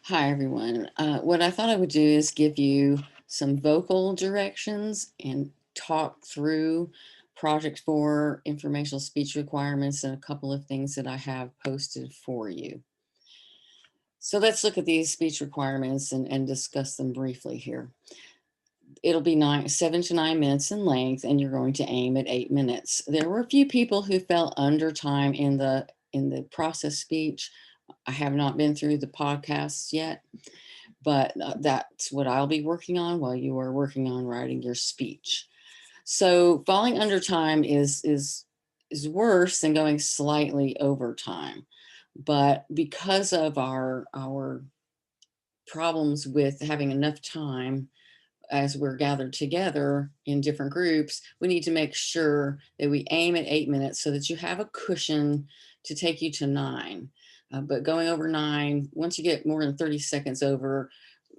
Hi, everyone. What I thought I would do is give you some vocal directions and talk through Project 4 informational speech requirements and a couple of things that I have posted for you. So let's look at these speech requirements and discuss them briefly here. It'll be 7 to 9 minutes in length, and you're going to aim at 8 minutes. There were a few people who fell under time in the process speech. I have not been through the podcasts yet, but that's what I'll be working on while you are working on writing your speech. So falling under time is worse than going slightly over time. But because of our problems with having enough time as we're gathered together in different groups, we need to make sure that we aim at 8 minutes so that you have a cushion to take you to 9. But going over 9, once you get more than 30 seconds over,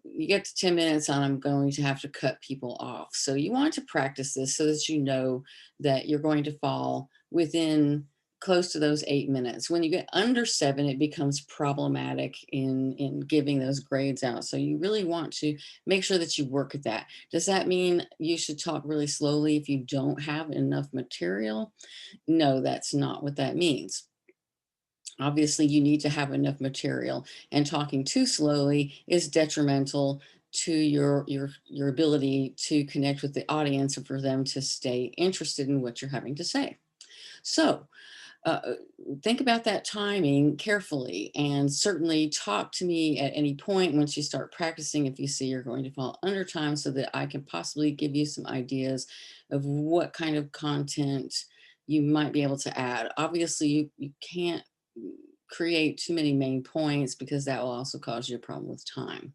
you get to 10 minutes and I'm going to have to cut people off. So you want to practice this so that you know that you're going to fall within close to those 8 minutes. When you get under 7, it becomes problematic in giving those grades out. So you really want to make sure that you work at that. Does that mean you should talk really slowly if you don't have enough material? No, that's not what that means. Obviously, you need to have enough material, and talking too slowly is detrimental to your ability to connect with the audience and for them to stay interested in what you're having to say. So, uh, think about that timing carefully, and certainly talk to me at any point once you start practicing if you see you're going to fall under time, so that I can possibly give you some ideas of what kind of content you might be able to add. Obviously, you can't create too many main points because that will also cause you a problem with time.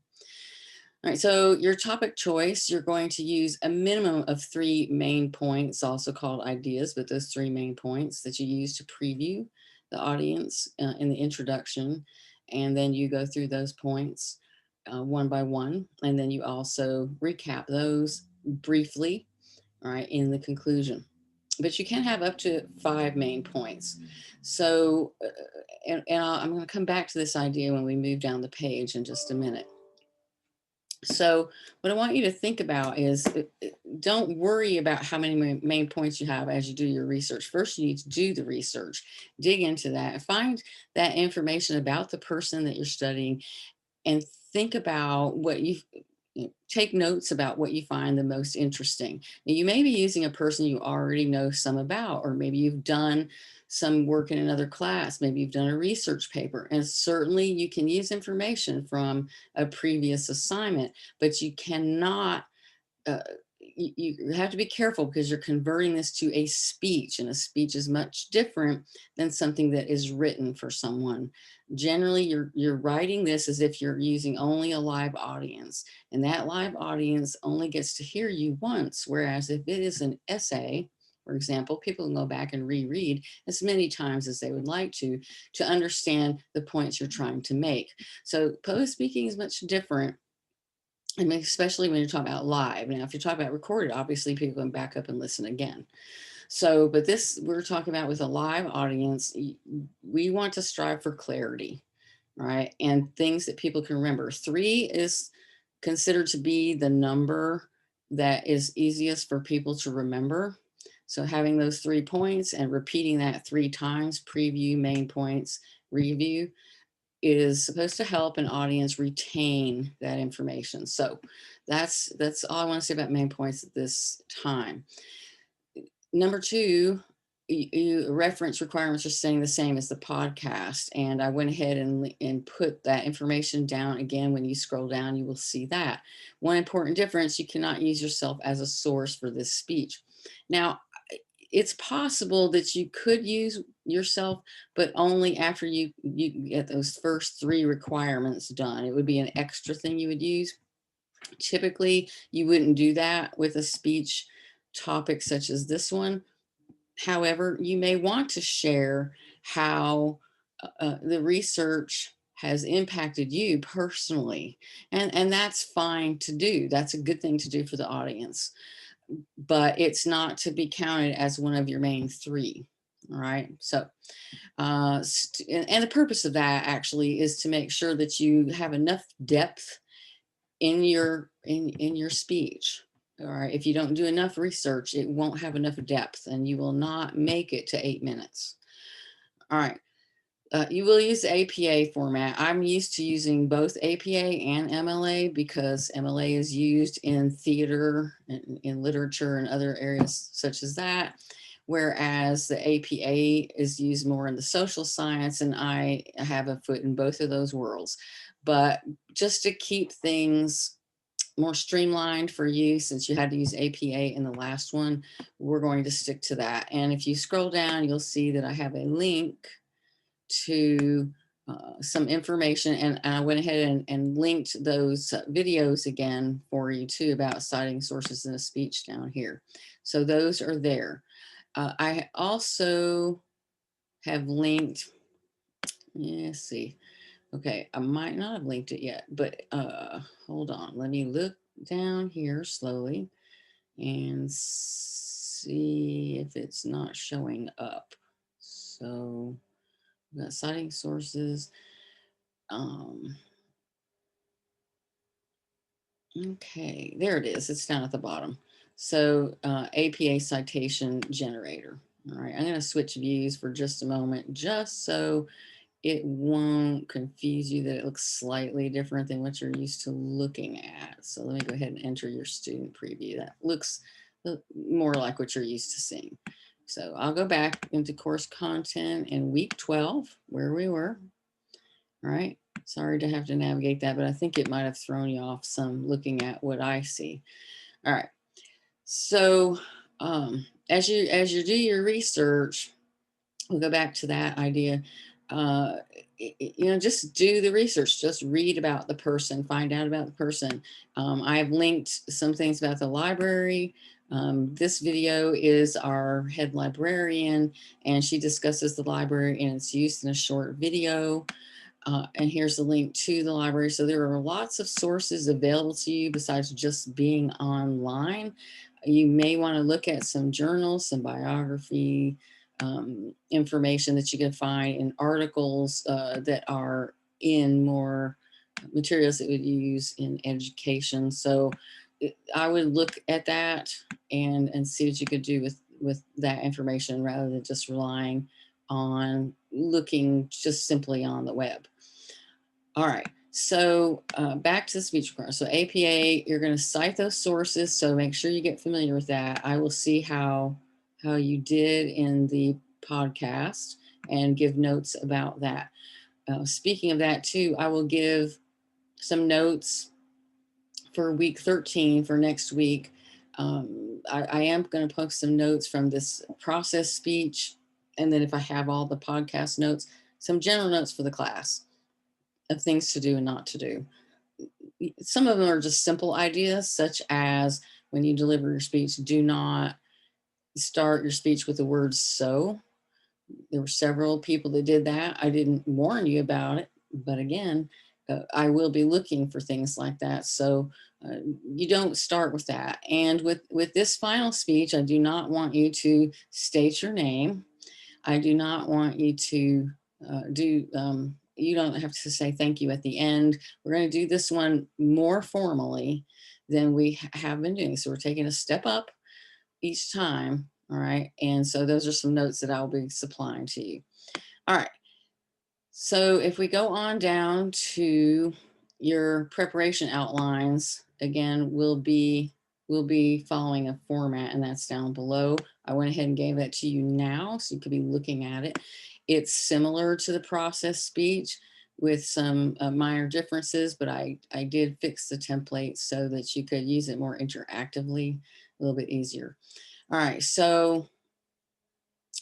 All right, so your topic choice, you're going to use a minimum of 3 main points, also called ideas, but those 3 main points that you use to preview the audience in the introduction. And then you go through those points one by one. And then you also recap those briefly, all right, in the conclusion. But you can have up to 5 main points. So, I'm going to come back to this idea when we move down the page in just a minute. So what I want you to think about is don't worry about how many main points you have as you do your research. First, you need to do the research, dig into that, find that information about the person that you're studying, and think about what take notes about what you find the most interesting. Now, you may be using a person you already know some about, or maybe you've done some work in another class. Maybe you've done a research paper, and certainly you can use information from a previous assignment, but you cannot uh, you have to be careful because you're converting this to a speech, and a speech is much different than something that is written for someone. Generally, you're writing this as if you're using only a live audience, and that live audience only gets to hear you once. Whereas if it is an essay, for example, people can go back and reread as many times as they would like to understand the points you're trying to make. So public speaking is much different, and especially when you're talking about live. Now, if you're talking about recorded, obviously people can back up and listen again. So, but this we're talking about with a live audience, we want to strive for clarity, right? And things that people can remember. 3 is considered to be the number that is easiest for people to remember. So having those 3 points and repeating that 3 times, preview, main points, review, is supposed to help an audience retain that information. So that's all I want to say about main points at this time. Number 2, reference requirements are staying the same as the podcast, and I went ahead and put that information down again. When you scroll down, you will see that. One important difference: you cannot use yourself as a source for this speech. Now, it's possible that you could use yourself, but only after you get those first 3 requirements done. It would be an extra thing you would use. Typically, you wouldn't do that with a speech topic such as this one. However, you may want to share how the research has impacted you personally, and that's fine to do. That's a good thing to do for the audience, but it's not to be counted as one of your main 3. All right. So, and the purpose of that actually is to make sure that you have enough depth in your speech. All right. If you don't do enough research, it won't have enough depth and you will not make it to 8 minutes. All right. You will use the APA format. I'm used to using both APA and MLA because MLA is used in theater, in literature, and other areas such as that, whereas the APA is used more in the social science, and I have a foot in both of those worlds. But just to keep things more streamlined for you, since you had to use APA in the last one, we're going to stick to that. And if you scroll down, you'll see that I have a link to some information, and I went ahead and linked those videos again for you too about citing sources in a speech down here. So those are there. I also have linked, let's see, okay, I might not have linked it yet, but hold on, let me look down here slowly and see if it's not showing up. So we've got citing sources. Um, okay, there it is. It's down at the bottom. So APA citation generator. All right, I'm going to switch views for just a moment, just so it won't confuse you that it looks slightly different than what you're used to looking at. So let me go ahead and enter your student preview. That looks more like what you're used to seeing. So I'll go back into course content in week 12, where we were. All right. Sorry to have to navigate that, but I think it might have thrown you off some looking at what I see. All right. So as you do your research, we'll go back to that idea. Uh, just do the research. Just read about the person, find out about the person. I have linked some things about the library. This video is our head librarian, and she discusses the library and its use in a short video. And here's the link to the library. So there are lots of sources available to you besides just being online. You may want to look at some journals, some biography information that you can find in articles that are in more materials that would use in education. So I would look at that and see what you could do with that information rather than just relying on looking just simply on the web. All right, so back to the speech requirements. So APA, you're going to cite those sources, so make sure you get familiar with that. I will see how you did in the podcast and give notes about that. Speaking of that too, I will give some notes for week 13 for next week. I am going to post some notes from this process speech, and then if I have all the podcast notes, some general notes for the class of things to do and not to do. Some of them are just simple ideas, such as when you deliver your speech, do not start your speech with the word so. There were several people that did that. I didn't warn you about it, but again, I will be looking for things like that. So you don't start with that. And with this final speech, I do not want you to state your name. I do not want you to you don't have to say thank you at the end. We're going to do this one more formally than we have been doing. So we're taking a step up each time. All right. And so those are some notes that I'll be supplying to you. All right. So if we go on down to your preparation outlines, again, we'll be following a format, and that's down below. I went ahead and gave that to you now, so you could be looking at it. It's similar to the process speech with some minor differences, but I did fix the template so that you could use it more interactively, a little bit easier. All right, so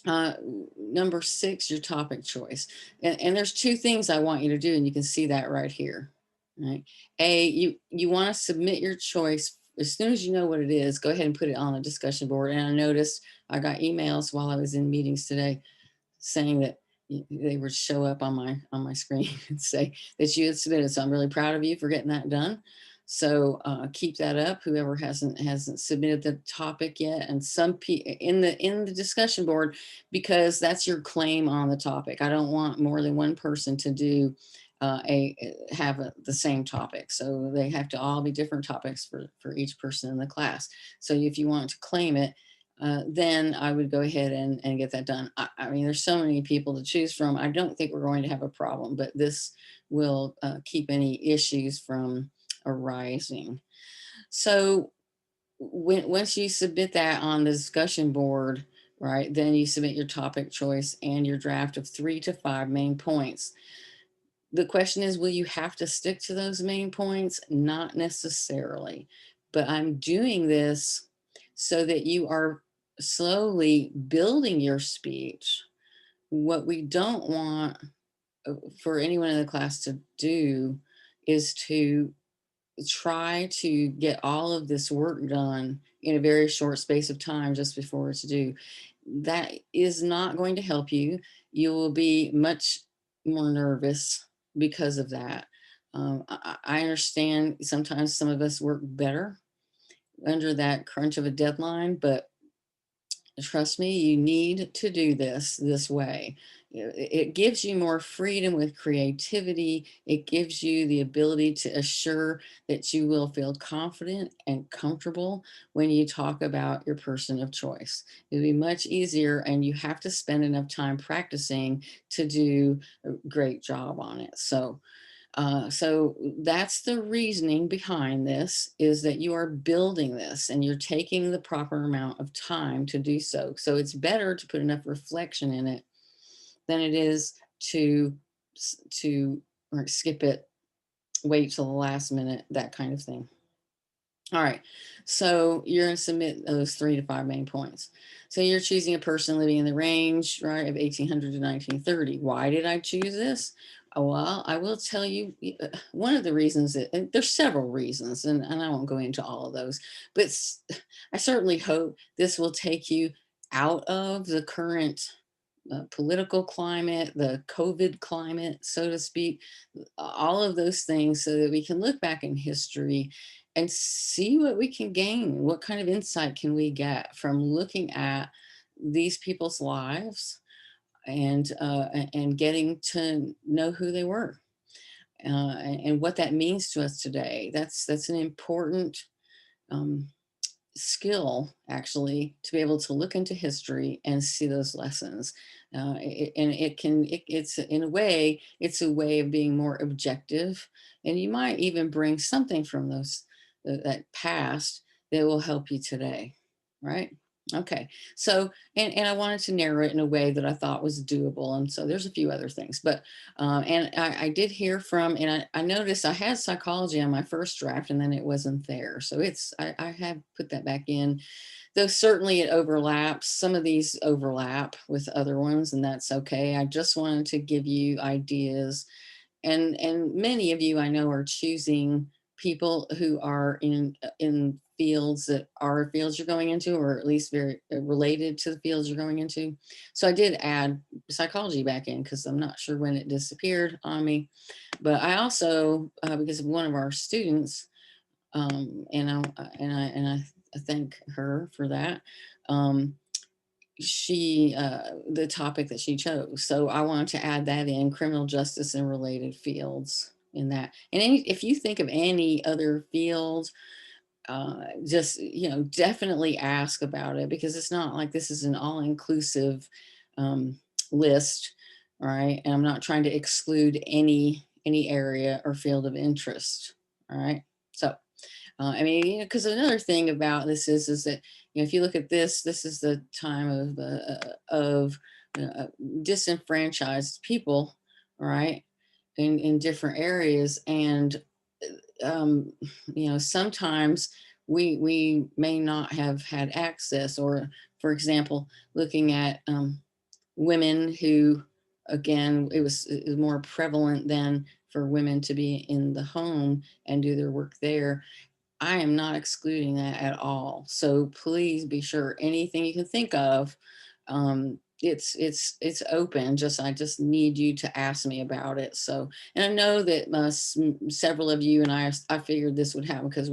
number 6, your topic choice. And there's 2 things I want you to do, and you can see that right here. Right. You want to submit your choice as soon as you know what it is. Go ahead and put it on the discussion board. And I noticed I got emails while I was in meetings today saying that they would show up on my screen and say that you had submitted. So I'm really proud of you for getting that done. So keep that up. Whoever hasn't submitted the topic yet, and some in the discussion board, because that's your claim on the topic. I don't want more than one person to do the same topic. So they have to all be different topics for each person in the class. So if you want to claim it, then I would go ahead and get that done. I mean, there's so many people to choose from. I don't think we're going to have a problem, but this will keep any issues from arising. So once you submit that on the discussion board, right, then you submit your topic choice and your draft of 3 to 5 main points. The question is, will you have to stick to those main points? Not necessarily, but I'm doing this so that you are slowly building your speech. What we don't want for anyone in the class to do is to try to get all of this work done in a very short space of time just before it's due. That is not going to help you. You will be much more nervous because of that. I understand sometimes some of us work better under that crunch of a deadline, but trust me, you need to do this way. It gives you more freedom with creativity. It gives you the ability to assure that you will feel confident and comfortable when you talk about your person of choice. It'll be much easier, and you have to spend enough time practicing to do a great job on it. So that's the reasoning behind this, is that you are building this and you're taking the proper amount of time to do so. So it's better to put enough reflection in it than it is to to or skip it, wait till the last minute, that kind of thing. All right. So you're going to submit those 3 to 5 main points. So you're choosing a person living in the range, right, of 1800 to 1930. Why did I choose this? Well, I will tell you one of the reasons and there's several reasons, and I won't go into all of those, but I certainly hope this will take you out of the current political climate, the COVID climate, so to speak, all of those things, so that we can look back in history and see what we can gain. What kind of insight can we get from looking at these people's lives and getting to know who they were and what that means to us today. That's an important um, skill, actually, to be able to look into history and see those lessons. And it's in a way, it's a way of being more objective, and you might even bring something from that past that will help you today, right? Okay, so and I wanted to narrow it in a way that I thought was doable, and so there's a few other things, but and I did hear from, and I noticed I had psychology on my first draft, and then it wasn't there, so I have put that back in, though certainly it overlaps. Some of these overlap with other ones, and that's okay. I just wanted to give you ideas, and many of you I know are choosing people who are in fields that are fields you're going into, or at least very related to the fields you're going into. So I did add psychology back in because I'm not sure when it disappeared on me, but I also because of one of our students, and I thank her for that. um, she the topic that she chose, so I wanted to add that in: criminal justice and related fields in that. And if you think of any other field, just definitely ask about it, because it's not like this is an all-inclusive um, list, right? And I'm not trying to exclude any area or field of interest. All right. So I mean, because another thing about this is that, if you look at this is the time of disenfranchised people, right, in different areas, and um, sometimes we may not have had access, or, for example, looking at women who, again, it was more prevalent than for women to be in the home and do their work there. I am not excluding that at all. So please be sure anything you can think of, it's open. I just need you to ask me about it. So, and I know that several of you and I figured this would happen because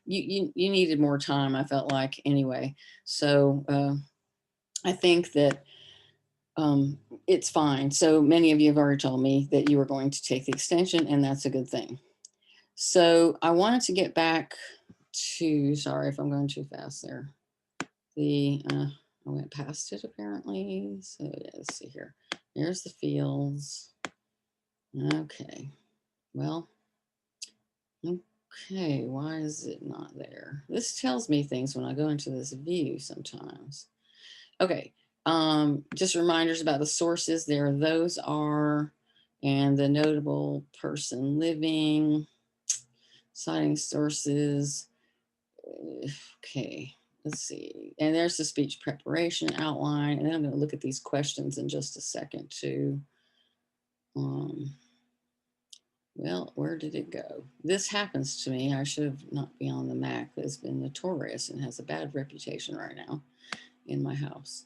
you needed more time. I felt like anyway. So I think that it's fine. So many of you have already told me that you were going to take the extension, and that's a good thing. So I wanted to get back to, sorry if I'm going too fast there. I went past it apparently. So yeah, let's see here. There's the fields. Okay. Well, okay. Why is it not there? This tells me things when I go into this view sometimes. Okay. Just reminders about the sources there. Those are, and the notable person living, citing sources. Okay. Let's see. And there's the speech preparation outline. And then I'm going to look at these questions in just a second too. Well, where did it go? This happens to me. I should not be on the Mac. That's been notorious and has a bad reputation right now in my house.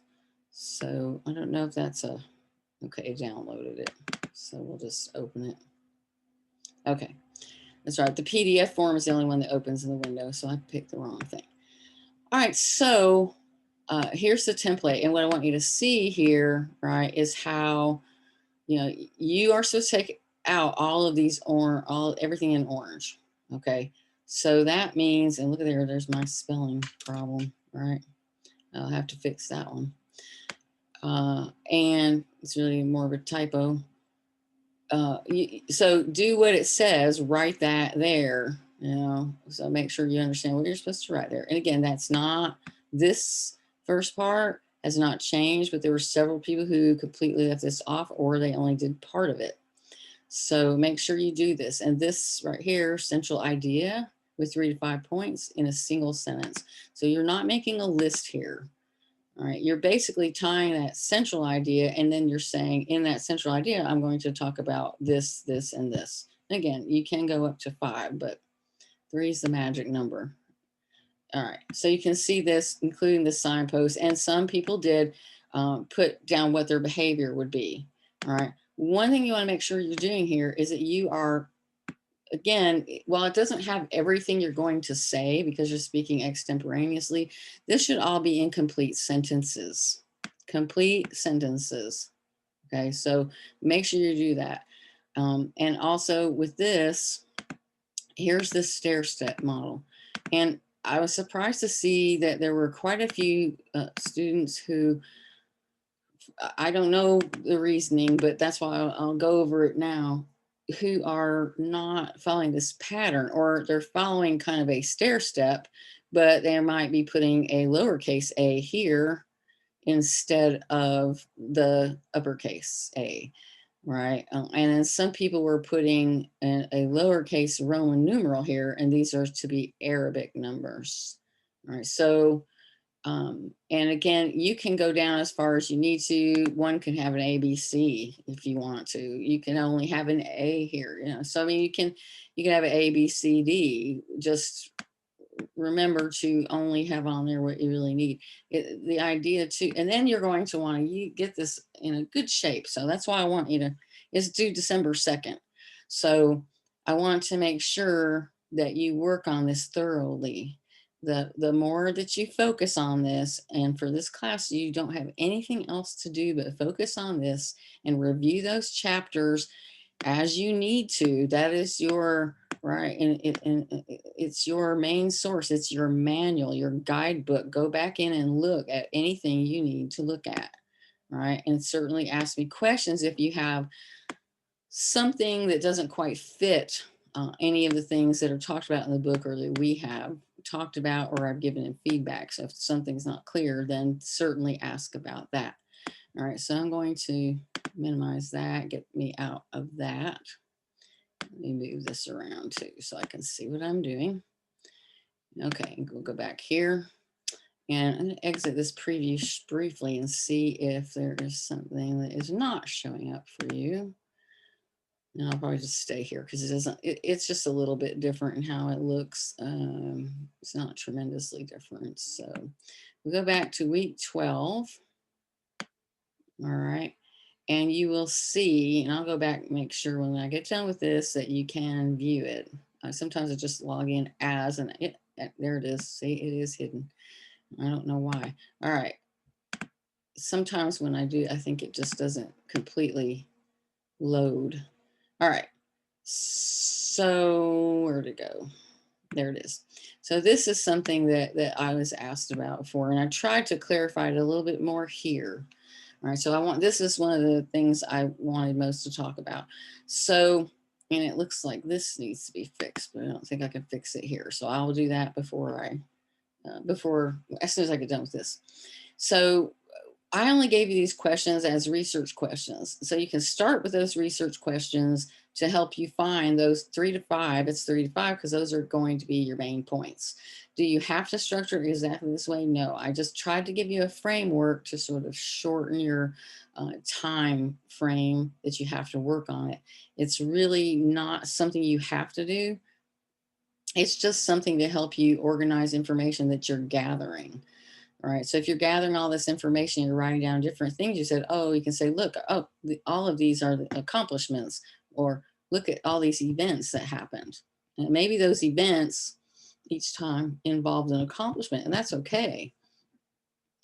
So I don't know if that's okay, downloaded it. So we'll just open it. Okay, that's right. The PDF form is the only one that opens in the window. So I picked the wrong thing. All right, so here's the template. And what I want you to see here, right, is how, you are supposed to take out all of these everything in orange. Okay. So that means, and look at there's my spelling problem, right? I'll have to fix that one. And it's really more of a typo. So do what it says, write that there, so make sure you understand what you're supposed to write there. And again, that's not, this first part has not changed, but there were several people who completely left this off or they only did part of it. So make sure you do this. And this right here, central idea with 3 to 5 points in a single sentence. So you're not making a list here. All right, you're basically tying that central idea, and then you're saying in that central idea, I'm going to talk about this, this, and this. And again, you can go up to 5, but 3 is the magic number. All right, so you can see this, including the signpost, and some people did put down what their behavior would be. All right, one thing you want to make sure you're doing here is that you are, again, while it doesn't have everything you're going to say because you're speaking extemporaneously, this should all be incomplete sentences. Complete sentences. Okay, so make sure you do that. And also with this, here's the stair step model. And I was surprised to see that there were quite a few students who, I don't know the reasoning, but that's why I'll go over it now, who are not following this pattern, or they're following kind of a stair step, but they might be putting a lowercase a here instead of the uppercase a, right? And then some people were putting a lowercase Roman numeral here, and these are to be Arabic numbers. All right, so and again, you can go down as far as you need to. One can have an ABC if you want to. You can only have an A here, So I mean, you can have an A, B, C, D. Just remember to only have on there what you really need. The idea too, and then you're going to want to get this in a good shape. So that's why I want you to, it's due December 2nd. So I want to make sure that you work on this thoroughly. The more that you focus on this, and for this class, you don't have anything else to do but focus on this and review those chapters as you need to. That is your, right, and it's your main source. It's your manual, your guidebook. Go back in and look at anything you need to look at, right? And certainly ask me questions if you have something that doesn't quite fit any of the things that are talked about in the book or that we have talked about or I've given in feedback. So if something's not clear, then certainly ask about that. All right, so I'm going to minimize that, get me out of that. Let me move this around too so I can see what I'm doing. Okay, we'll go back here. And I'm going to exit this preview briefly and see if there is something that is not showing up for you. And I'll probably just stay here because it's just a little bit different in how it looks. It's not tremendously different. So we'll go back to week 12. All right. And you will see, and I'll go back and make sure when I get done with this that you can view it. Sometimes I just log in as, and there it is. See, it is hidden. I don't know why. All right. Sometimes when I do, I think it just doesn't completely load. All right. So where'd it go? There it is. So this is something that I was asked about before, and I tried to clarify it a little bit more here. All right, so this is one of the things I wanted most to talk about. So, and it looks like this needs to be fixed, but I don't think I can fix it here. So I'll do that as soon as I get done with this. So I only gave you these questions as research questions. So you can start with those research questions to help you find those 3 to 5. It's 3 to 5 because those are going to be your main points. Do you have to structure it exactly this way? No, I just tried to give you a framework to sort of shorten your time frame that you have to work on it. It's really not something you have to do. It's just something to help you organize information that you're gathering. All right. So if you're gathering all this information, you're writing down different things. You said, oh, you can say, look, all of these are the accomplishments, or look at all these events that happened. And maybe those events each time involved an accomplishment, and that's okay.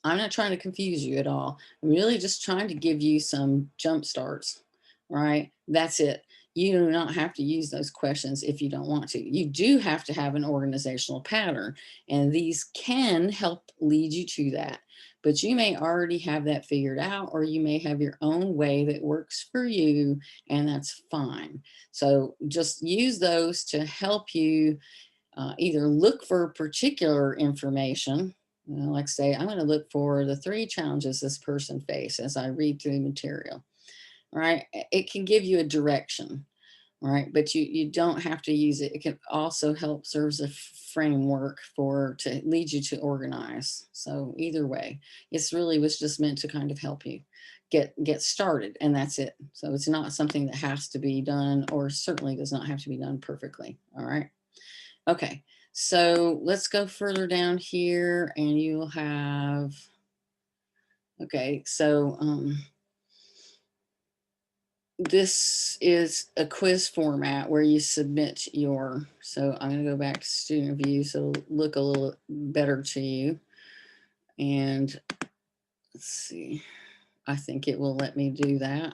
I'm not trying to confuse you at all. I'm really just trying to give you some jump starts, right? That's it. You do not have to use those questions if you don't want to. You do have to have an organizational pattern, and these can help lead you to that. But you may already have that figured out, or you may have your own way that works for you, and that's fine. So just use those to help you either look for particular information, like say, I'm going to look for the 3 challenges this person faced as I read through the material, right? It can give you a direction, right? But you don't have to use it. It can also help serve as a framework to lead you to organize. So either way, it's really was just meant to kind of help you get started, and that's it. So it's not something that has to be done, or certainly does not have to be done perfectly. All right. Okay, so let's go further down here and you'll have, okay, so this is a quiz format where you submit so I'm going to go back to student review so it'll look a little better to you. And let's see, I think it will let me do that.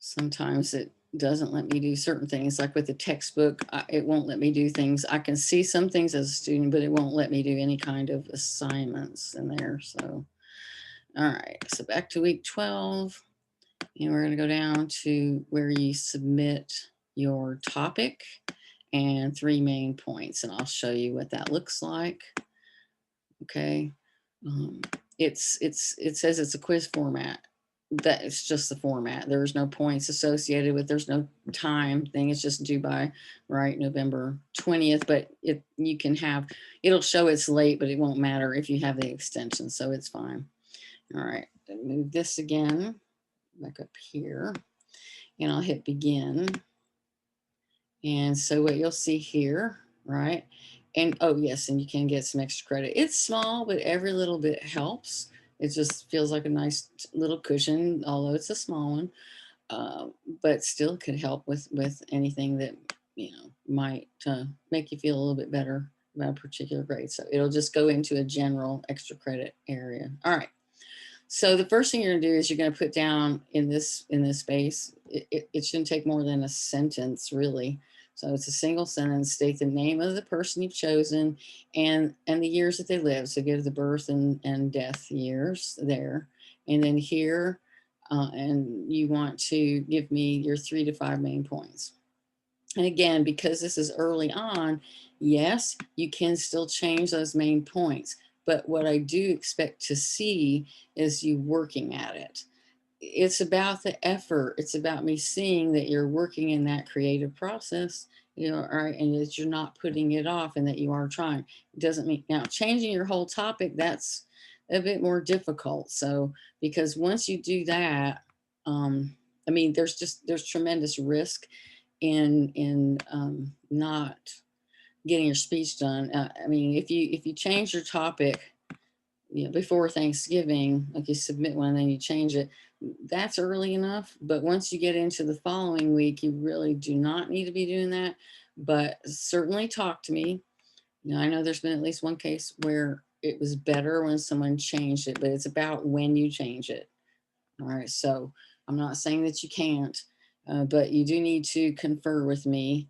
Sometimes it doesn't let me do certain things, like with the textbook, it won't let me do things. I can see some things as a student, but it won't let me do any kind of assignments in there. So, all right, so back to week 12, and we're going to go down to where you submit your topic and 3 main points, and I'll show you what that looks like. Okay. It says it's a quiz format. That it's just the format. There's no points associated with. There's no time thing. It's just due by November 20th. But you can have. It'll show it's late, but it won't matter if you have the extension, so it's fine. All right. Move this again back up here, and I'll hit begin. And so what you'll see here, right? And oh yes, and you can get some extra credit. It's small, but every little bit helps. It just feels like a nice little cushion, although it's a small one, but still could help with anything that might make you feel a little bit better about a particular grade. So it'll just go into a general extra credit area. All right. So the first thing you're going to do is you're going to put down in this space. It shouldn't take more than a sentence, really. So it's a single sentence. State the name of the person you've chosen and the years that they lived. So give the birth and death years there, and then here, and you want to give me your 3 to 5 main points. And again, because this is early on, yes, you can still change those main points. But what I do expect to see is you working at it. It's about the effort. It's about me seeing that you're working in that creative process, all right, and that you're not putting it off and that you are trying. It doesn't mean now changing your whole topic, that's a bit more difficult. So, because once you do that, I mean, there's tremendous risk in not getting your speech done. I mean, if you change your topic before Thanksgiving, like you submit one and then you change it, that's early enough. But once you get into the following week, you really do not need to be doing that. But certainly talk to me. I know there's been at least one case where it was better when someone changed it, but it's about when you change it. All right. So I'm not saying that you can't, but you do need to confer with me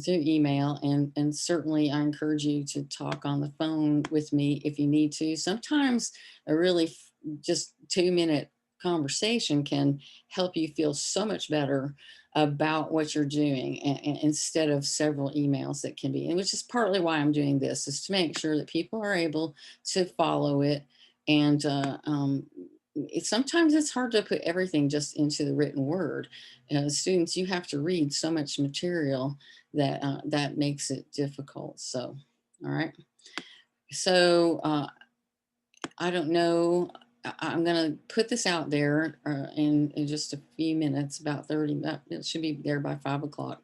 through email. And certainly I encourage you to talk on the phone with me if you need to. Sometimes a really just 2-minute conversation can help you feel so much better about what you're doing and instead of several emails that can be, and which is partly why I'm doing this, is to make sure that people are able to follow it. And sometimes it's hard to put everything just into the written word. Students, you have to read so much material that that makes it difficult. So, all right. So I don't know. I'm going to put this out there in just a few minutes, about 30. It should be there by 5 o'clock.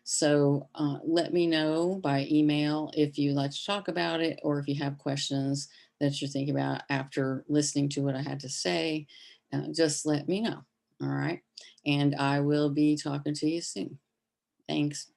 So let me know by email if you'd like to talk about it or if you have questions that you're thinking about after listening to what I had to say. Just let me know. All right. And I will be talking to you soon. Thanks.